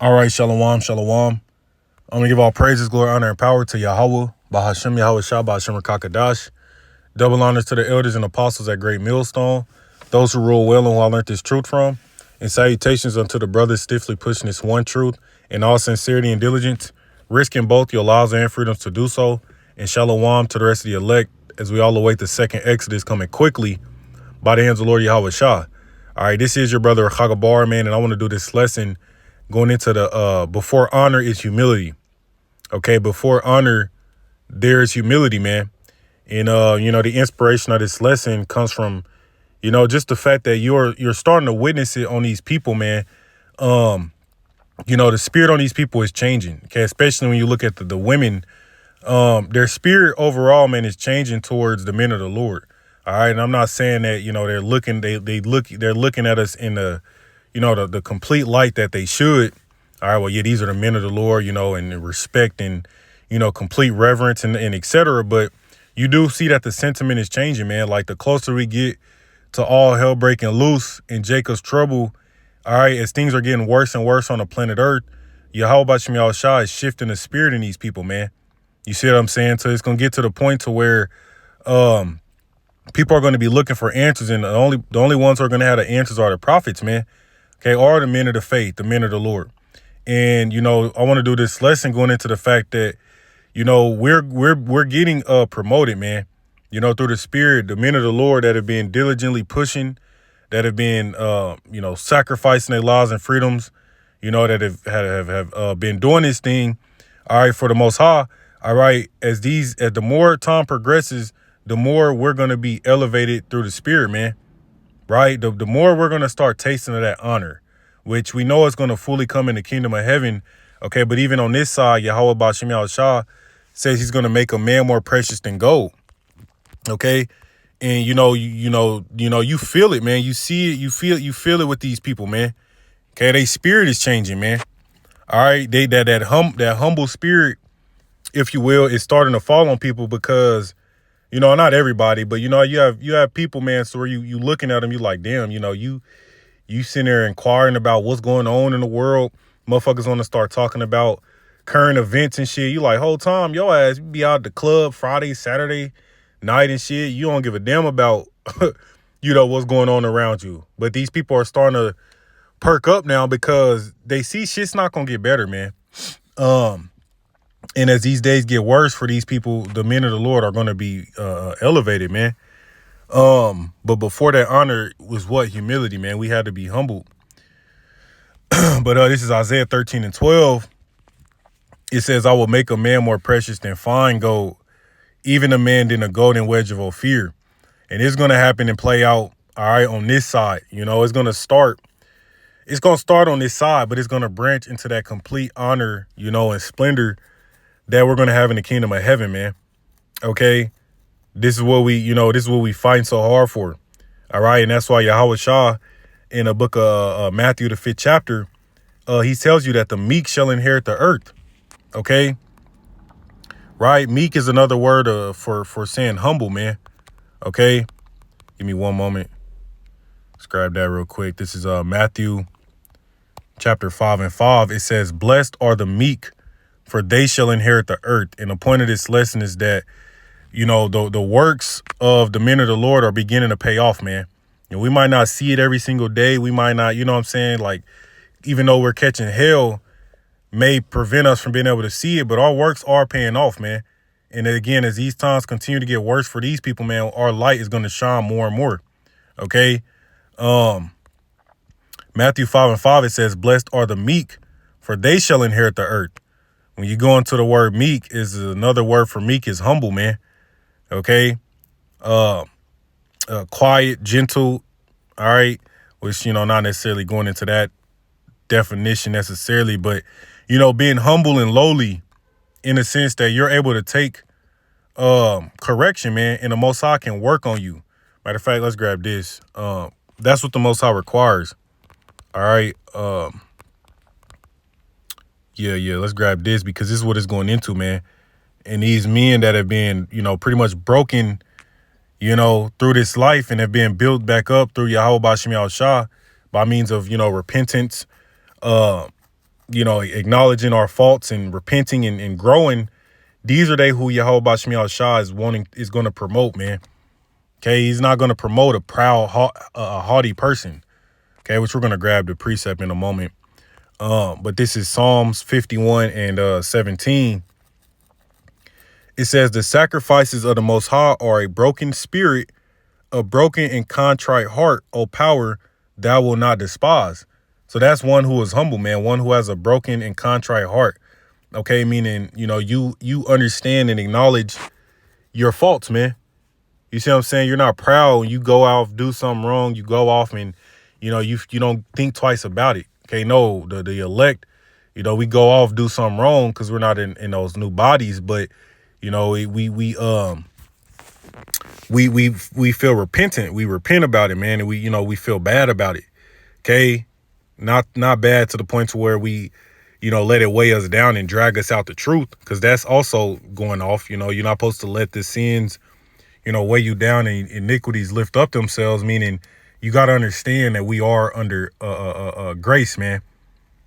All right, shalom, shalom. I'm going to give all praises, glory, honor, and power to Yahweh, Bahashem Yahweh Shah, Bahashem Rakakadash. Double honors to the elders and apostles at Great Millstone, those who rule well and who I learned this truth from. And salutations unto the brothers stiffly pushing this one truth in all sincerity and diligence, risking both your lives and freedoms to do so. And shalom to the rest of the elect as we all await the second Exodus coming quickly by the hands of Lord Yahweh Shah. All right, this is your brother Chagabar, man, and I want to do this lesson going into the before honor is humility. Okay, before honor, there is humility, man. And the inspiration of this lesson comes from, just the fact that you're starting to witness it on these people, man. The spirit on these people is changing. Okay, especially when you look at the women, their spirit overall, man, is changing towards the men of the Lord. All right, and I'm not saying that they're looking at us in the complete light that they should. All right, well, yeah, these are the men of the Lord, and respect and, complete reverence and et cetera. But you do see that the sentiment is changing, man. Like the closer we get to all hell breaking loose and Jacob's trouble, all right, as things are getting worse and worse on the planet Earth, Yahweh B'Shem Yahweh Shah is shifting the spirit in these people, man. You see what I'm saying? So it's going to get to the point to where people are going to be looking for answers, and the only ones who are going to have the answers are the prophets, man. Okay, are the men of the faith, the men of the Lord. And, I want to do this lesson going into the fact that, we're getting promoted, man, through the spirit, the men of the Lord that have been diligently pushing, that have been, sacrificing their lives and freedoms, that have been doing this thing. All right, for the Most High. All right, as the more time progresses, the more we're going to be elevated through the spirit, man. Right. The more we're going to start tasting of that honor, which we know is going to fully come in the kingdom of heaven. OK, but even on this side, Yahweh B'Shem Yahweh Shah says he's going to make a man more precious than gold. OK, and, you feel it, man. You see it. You feel it with these people, man. OK, their spirit is changing, man. All right. That humble spirit, if you will, is starting to fall on people because, not everybody, but, you have people, man. So you looking at them, you like, damn, you sitting there inquiring about what's going on in the world. Motherfuckers want to start talking about current events and shit. You like, whole time, your ass be out at the club Friday, Saturday night and shit. You don't give a damn about, what's going on around you. But these people are starting to perk up now because they see shit's not going to get better, man. And as these days get worse for these people, the men of the Lord are going to be elevated, man. But before that honor was what? Humility, man. We had to be humbled. But this is Isaiah 13:12. It says, I will make a man more precious than fine gold, even a man than a golden wedge of Ophir. And it's going to happen and play out, all right, on this side. It's going to start on this side, but it's going to branch into that complete honor, and splendor that we're going to have in the kingdom of heaven, man. Okay. This is what we fight so hard for. All right. And that's why Yahweh Shah in the book of Matthew, the 5th chapter, he tells you that the meek shall inherit the earth. OK. Right. Meek is another word for saying humble, man. OK. Give me one moment. Let's grab that real quick. This is Matthew chapter 5:5. It says, blessed are the meek, for they shall inherit the earth. And the point of this lesson is that, the works of the men of the Lord are beginning to pay off, man. We might not see it every single day. We might not, like, even though we're catching hell may prevent us from being able to see it, but our works are paying off, man. And again, as these times continue to get worse for these people, man, our light is going to shine more and more. Okay. Matthew 5:5, it says, blessed are the meek, for they shall inherit the earth. When you go into the word meek, is another word for meek is humble, man. Okay. Quiet, gentle. All right. Which, not necessarily going into that definition necessarily, but, being humble and lowly in the sense that you're able to take correction, man. And the Most High can work on you. Matter of fact, let's grab this. That's what the Most High requires. All right. Yeah. Let's grab this because this is what it's going into, man. And these men that have been, pretty much broken, through this life and have been built back up through Yahweh B'Shem Yahweh Shah by means of, repentance, acknowledging our faults and repenting and growing. These are they who Yahweh Shemiah Shah is going to promote, man. Okay, he's not going to promote a proud, haughty person. Okay, which we're going to grab the precept in a moment. But this is Psalms 51 and 17. It says, the sacrifices of the Most High are a broken spirit, a broken and contrite heart, O power, thou will not despise. So that's one who is humble, man. One who has a broken and contrite heart. Okay, meaning, you understand and acknowledge your faults, man. You see what I'm saying? You're not proud when you go out, do something wrong. You go off and, you don't think twice about it. Okay, no, the elect, we go off, do something wrong because we're not in those new bodies. But, we feel repentant. We repent about it, man. And we feel bad about it. Okay. Not bad to the point to where we, let it weigh us down and drag us out the truth. Cause that's also going off. You're not supposed to let the sins, weigh you down and iniquities lift up themselves. Meaning you got to understand that we are under grace, man.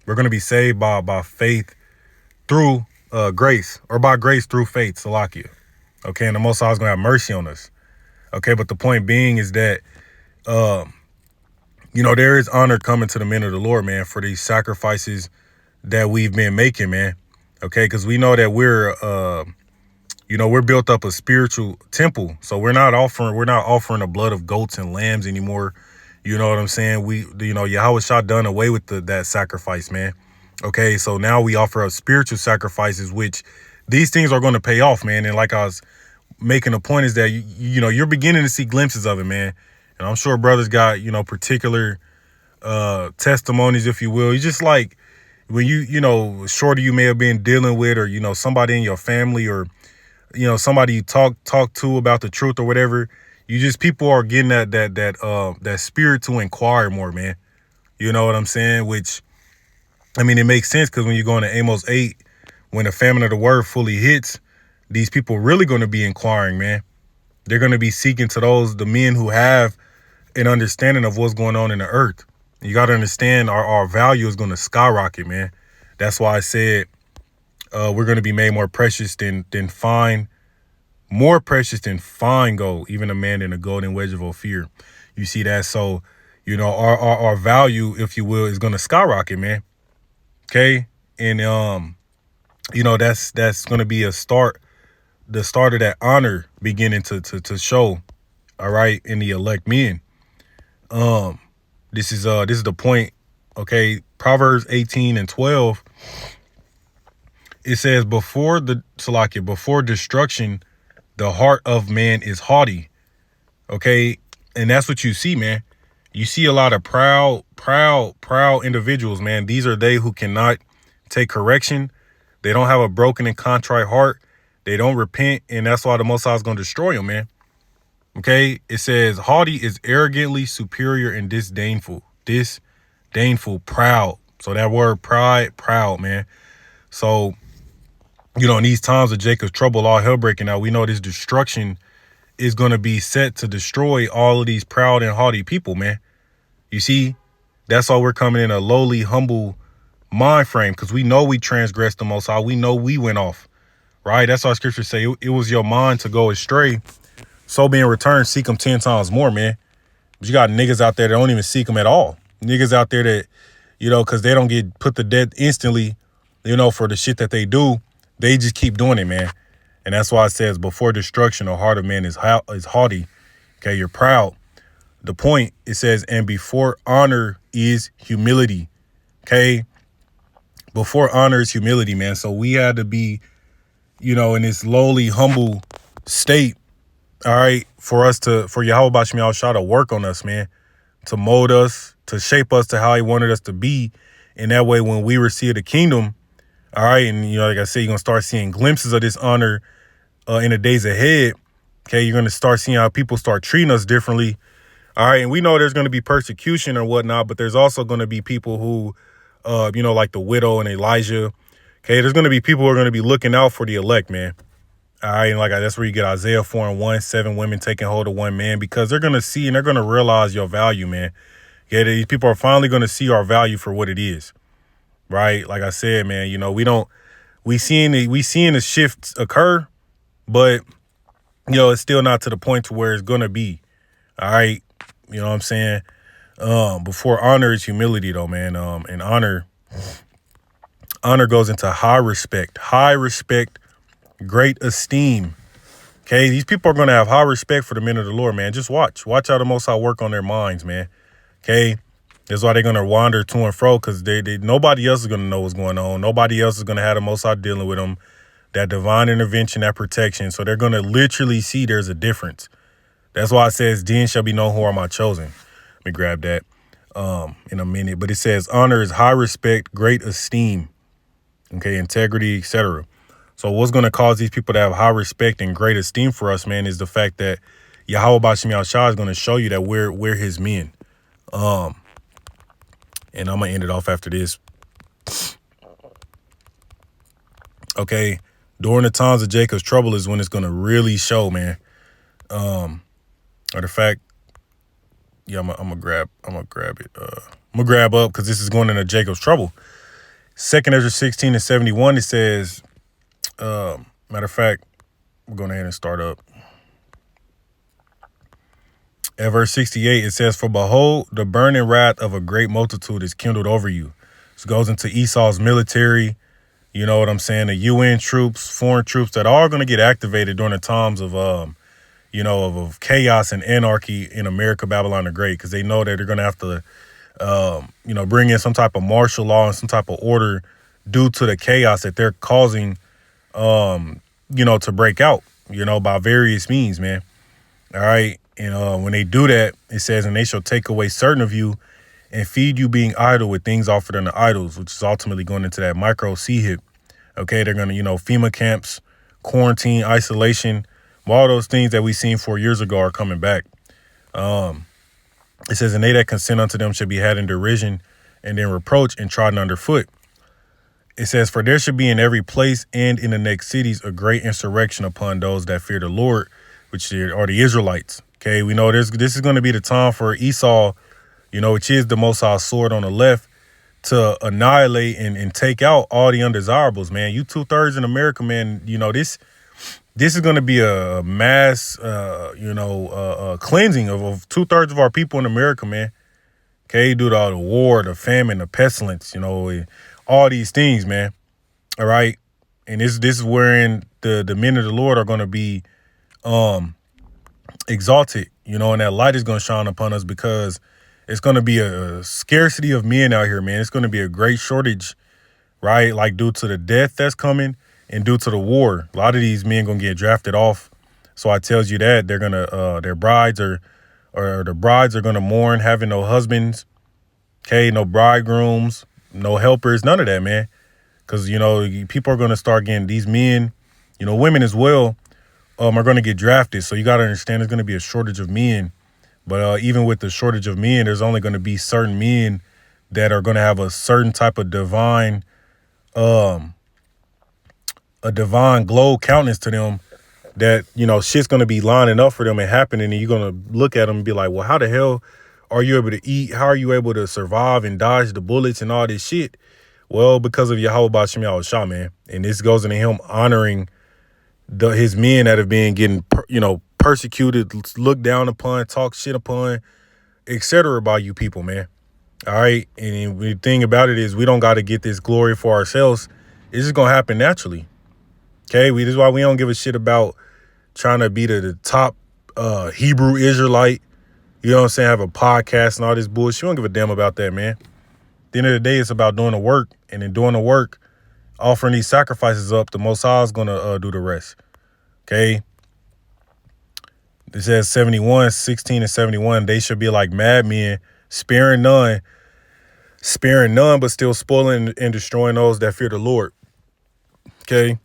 We're going to be saved by faith through grace, or by grace through faith, Salakia. Okay. And the Most High is going to have mercy on us. Okay. But the point being is that, there is honor coming to the men of the Lord, man, for these sacrifices that we've been making, man. Okay. Because we know that we're built up a spiritual temple. So we're not offering the blood of goats and lambs anymore. You know what I'm saying? Yahweh Shah done away with that sacrifice, man. Okay. So now we offer up spiritual sacrifices, which these things are going to pay off, man. And like I was making a point is that, you're beginning to see glimpses of it, man. And I'm sure brothers got, particular testimonies, if you will. You just like when shorty you may have been dealing with, or, somebody in your family, or, somebody you talk to about the truth or whatever. People are getting that spirit to inquire more, man. You know what I'm saying? Which, I mean, it makes sense because when you go into Amos 8, when the famine of the word fully hits, these people really going to be inquiring, man. They're going to be seeking to the men who have an understanding of what's going on in the earth. You got to understand our value is going to skyrocket, man. That's why I said we're going to be made more precious than fine, more precious than fine gold, even a man in a golden wedge of Ophir. You see that? So, our value, if you will, is going to skyrocket, man. Okay. And, that's going to be the start of that honor beginning to show. All right. In the elect men. This is the point. Okay. Proverbs 18 and 12. It says, before destruction, the heart of man is haughty. Okay. And that's what you see, man. You see a lot of proud individuals, man. These are they who cannot take correction. They don't have a broken and contrite heart. They don't repent. And that's why the Most High is going to destroy them, man. Okay. It says haughty is arrogantly superior and disdainful, proud. So that word pride, proud, man. So, in these times of Jacob's trouble, all hell breaking out, we know this destruction is going to be set to destroy all of these proud and haughty people, man. You see, that's why we're coming in a lowly, humble mind frame, because we know we transgressed the Most High. We know we went off, right? That's why scriptures say it was your mind to go astray. So being returned, seek them 10 times more, man. But you got niggas out there that don't even seek them at all. Niggas out there that, because they don't get put to death instantly, for the shit that they do. They just keep doing it, man. And that's why it says before destruction, the heart of man is haughty. Okay, you're proud. The point, it says, and before honor is humility. Okay, before honor is humility, man. So we had to be, in this lowly, humble state. All right, for Yahweh Shemiah Shah to work on us, man, to mold us, to shape us to how he wanted us to be. And that way, when we receive the kingdom, all right, and, like I said, you're going to start seeing glimpses of this honor in the days ahead. Okay, you're going to start seeing how people start treating us differently. All right, and we know there's going to be persecution or whatnot, but there's also going to be people who, like the widow and Elijah. Okay, there's going to be people who are going to be looking out for the elect, man. All right, and that's where you get Isaiah 4:1, 7 women taking hold of one man, because they're going to see and they're going to realize your value, man. Okay, these people are finally going to see our value for what it is. right? Like I said, man, we seeing the shifts occur, but it's still not to the point to where it's gonna be. All right. You know what I'm saying? Before honor is humility though, man. And honor goes into high respect, great esteem. Okay, these people are gonna have high respect for the men of the Lord, man. Just watch how the Most High work on their minds, man. Okay, that's why they're gonna wander to and fro, because they nobody else is gonna know what's going on. Nobody else is gonna have the Most High dealing with them, that divine intervention, that protection. So they're gonna literally see there's a difference. That's why it says, "Then shall be known who are my chosen." Let me grab that in a minute. But it says honor is high respect, great esteem, okay, integrity, etc. So what's going to cause these people to have high respect and great esteem for us, man, is the fact that Yahweh Bashim Yahushua is going to show you that we're his men. And I'm going to end it off after this. Okay. During the times of Jacob's trouble is when it's going to really show, man. Or the fact, yeah, I'm gonna grab it. I'm gonna grab up because this is going into Jacob's trouble. 2nd Ezra 16:71, it says, matter of fact, we're going ahead and start up. At verse 68, it says, "For behold, the burning wrath of a great multitude is kindled over you." This goes into Esau's military, you know what I'm saying, the UN troops, foreign troops that are going to get activated during the times of, of chaos and anarchy in America, Babylon the Great, because they know that they're going to have to, bring in some type of martial law and some type of order due to the chaos that they're causing, to break out, by various means, man. All right. And when they do that, it says, "And they shall take away certain of you and feed you being idle with things offered unto idols," which is ultimately going into that micro C-hip. Okay. They're going to, FEMA camps, quarantine, isolation, all those things that we seen 4 years ago are coming back. It says, "And they that consent unto them shall be had in derision and in reproach and trodden underfoot." It says, "For there should be in every place and in the next cities a great insurrection upon those that fear the Lord, which are the Israelites." Okay, we know this is going to be the time for Esau, which is the Most High sword on the left, to annihilate and take out all the undesirables, man. You 2/3 in America, man. This is going to be a mass, cleansing of 2/3 of our people in America, man. Okay, due to all the war, the famine, the pestilence, all these things, man. All right, and this is wherein the men of the Lord are going to be exalted, and that light is going to shine upon us, because it's going to be a scarcity of men out here, man. It's going to be a great shortage, right? Like due to the death that's coming and due to the war, a lot of these men going to get drafted off. So I tells you that they're going to, their brides or the brides are going to mourn having no husbands. Okay. No bridegrooms, no helpers, none of that, man. Cause people are going to start getting these men, women as well, are going to get drafted. So you got to understand there's going to be a shortage of men. But even with the shortage of men, there's only going to be certain men that are going to have a certain type of divine, a divine glow countenance to them, that, shit's going to be lining up for them and happening. And you're going to look at them and be like, well, how the hell are you able to eat? How are you able to survive and dodge the bullets and all this shit? Well, because of Yahweh Bashim Yahushua, man. And this goes into him honoring his men that have been getting, persecuted, looked down upon, talked shit upon, etc. by you people, man. All right. And the thing about it is, we don't got to get this glory for ourselves. It's just going to happen naturally. Okay. This is why we don't give a shit about trying to be the top Hebrew Israelite. You know what I'm saying? Have a podcast and all this bullshit. We don't give a damn about that, man. At the end of the day, it's about doing the work, and in doing the work, offering these sacrifices up, the Most High is going to do the rest. Okay. It says 16 and 71, "They should be like madmen, sparing none, but still spoiling and destroying those that fear the Lord." Okay.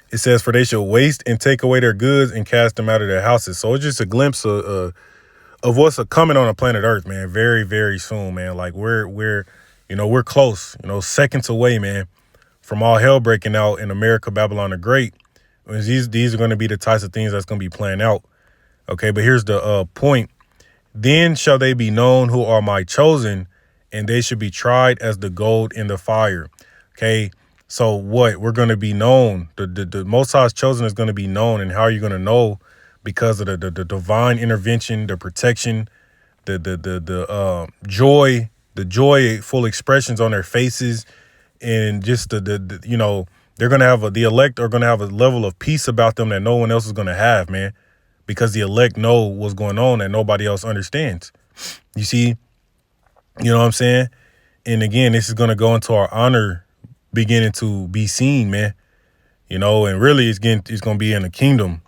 It says, "For they shall waste and take away their goods and cast them out of their houses." So it's just a glimpse of what's coming on the planet Earth, man. Very, very soon, man. Like we're close, seconds away, man, from all hell breaking out in America, Babylon the Great. These are going to be the types of things that's going to be playing out. Okay, but here's the point. "Then shall they be known who are my chosen, and they should be tried as the gold in the fire. Okay. So what? We're going to be known. The Most High's chosen is going to be known. And how are you going to know? Because of the divine intervention, the protection, the joy, the joyful expressions on their faces, and just the you know, they're going to have the elect are going to have a level of peace about them that no one else is going to have, man, because the elect know what's going on and nobody else understands. You see, you know what I'm saying? And again, this is going to go into our honor beginning to be seen, man. You know, and really it's going to be in the kingdom.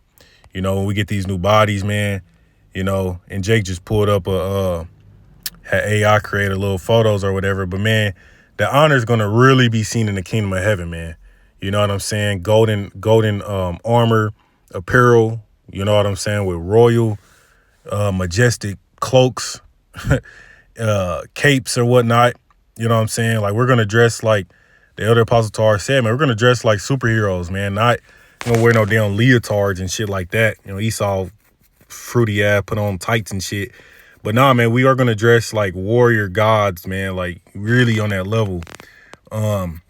You know, when we get these new bodies, man, you know, and Jake just pulled up had AI create little photos or whatever. But man, the honor is going to really be seen in the kingdom of heaven, man. You know what I'm saying? Golden armor, apparel, you know what I'm saying? With royal, majestic cloaks, capes or whatnot. You know what I'm saying? Like, we're going to dress like the elder apostle Tar said, man. We're going to dress like superheroes, man. Not gonna wear no damn leotards and shit like that. You know, Esau fruity ass put on tights and shit. But nah, man, we are gonna dress like warrior gods, man. Like, really on that level. You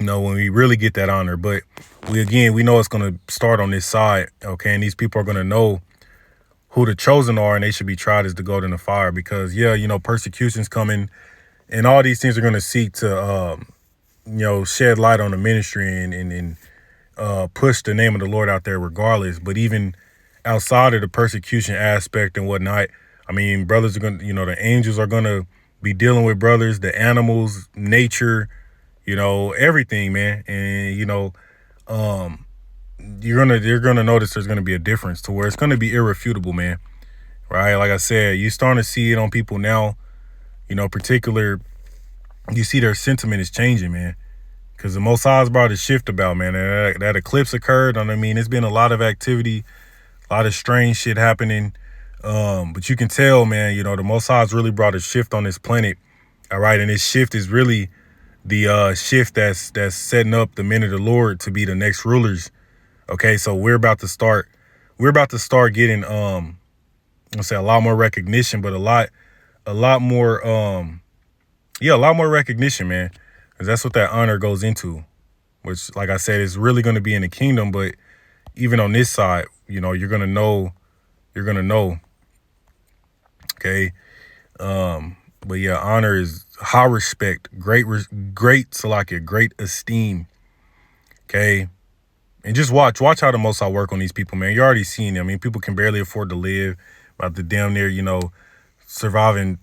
know, when we really get that honor. But we know it's gonna start on this side, okay? And these people are gonna know who the chosen are, and they should be tried as the gold in the fire. Because yeah, you know, persecution's coming, and all these things are gonna seek to you know, shed light on the ministry and push the name of the Lord out there regardless. But even outside of the persecution aspect and whatnot, I mean, brothers are going to, you know, the angels are going to be dealing with brothers, the animals, nature, you know, everything, man. And, you know, you're going to notice there's going to be a difference to where it's going to be irrefutable, man. Right? Like I said, you're starting to see it on people now, you know, you see their sentiment is changing, man. Because the Most High's brought a shift about, man. That eclipse occurred. And I mean, it's been a lot of activity, a lot of strange shit happening. But you can tell, man, you know, the Most High's really brought a shift on this planet. All right. And this shift is really the shift that's setting up the men of the Lord to be the next rulers. Okay. So we're about to start getting, let's say, a lot more recognition, but a lot more recognition, man. Because that's what that honor goes into, which, like I said, is really going to be in the kingdom. But even on this side, you know, you're going to know. Okay. But yeah, honor is high respect, great Salakia, great esteem. Okay. And just watch how the Most High work on these people, man. You're already seeing it. I mean, people can barely afford to live, about to damn near, you know, surviving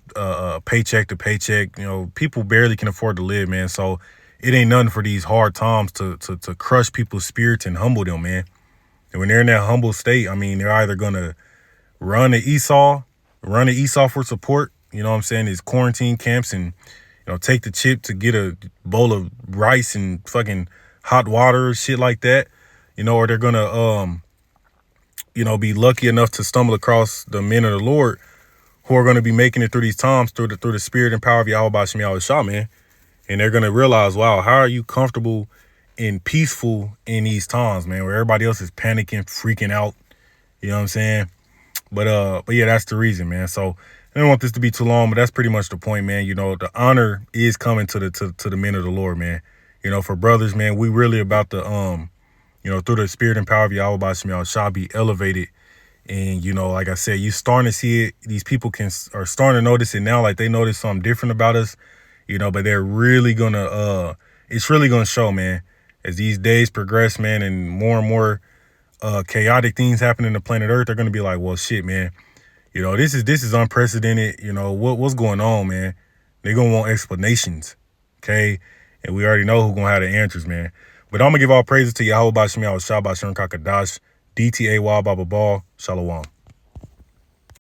paycheck to paycheck. You know, people barely can afford to live, man. So it ain't nothing for these hard times to crush people's spirits and humble them, man. And when they're in that humble state, I mean, they're either gonna run to Esau for support, you know what I'm saying, these quarantine camps, and, you know, take the chip to get a bowl of rice and fucking hot water, shit like that, you know, or they're gonna you know, be lucky enough to stumble across the men of the Lord who are going to be making it through these times through the spirit and power of Yahweh B'Shem Yahweh Shah, man. And they're going to realize, wow, how are you comfortable and peaceful in these times, man, where everybody else is panicking, freaking out, you know what I'm saying? But yeah, that's the reason, man. So I don't want this to be too long, but that's pretty much the point, man. You know, the honor is coming to the men of the Lord, man. You know, for brothers, man, we really about to, you know, through the spirit and power of Yahweh B'Shem Yahweh Shah, be elevated. And, you know, like I said, you starting to see it. These people are starting to notice it now. Like, they notice something different about us, you know, but they're really going to, it's really going to show, man, as these days progress, man, and more chaotic things happen in the planet Earth. They're going to be like, well, shit, man, you know, this is unprecedented. You know, what's going on, man? They're going to want explanations. Okay. And we already know who's going to have the answers, man. But I'm going to give all praises to Yahweh B'Shem Yahweh Shah B'Shem Kakadash, DTAY Baba Ball, Shalom.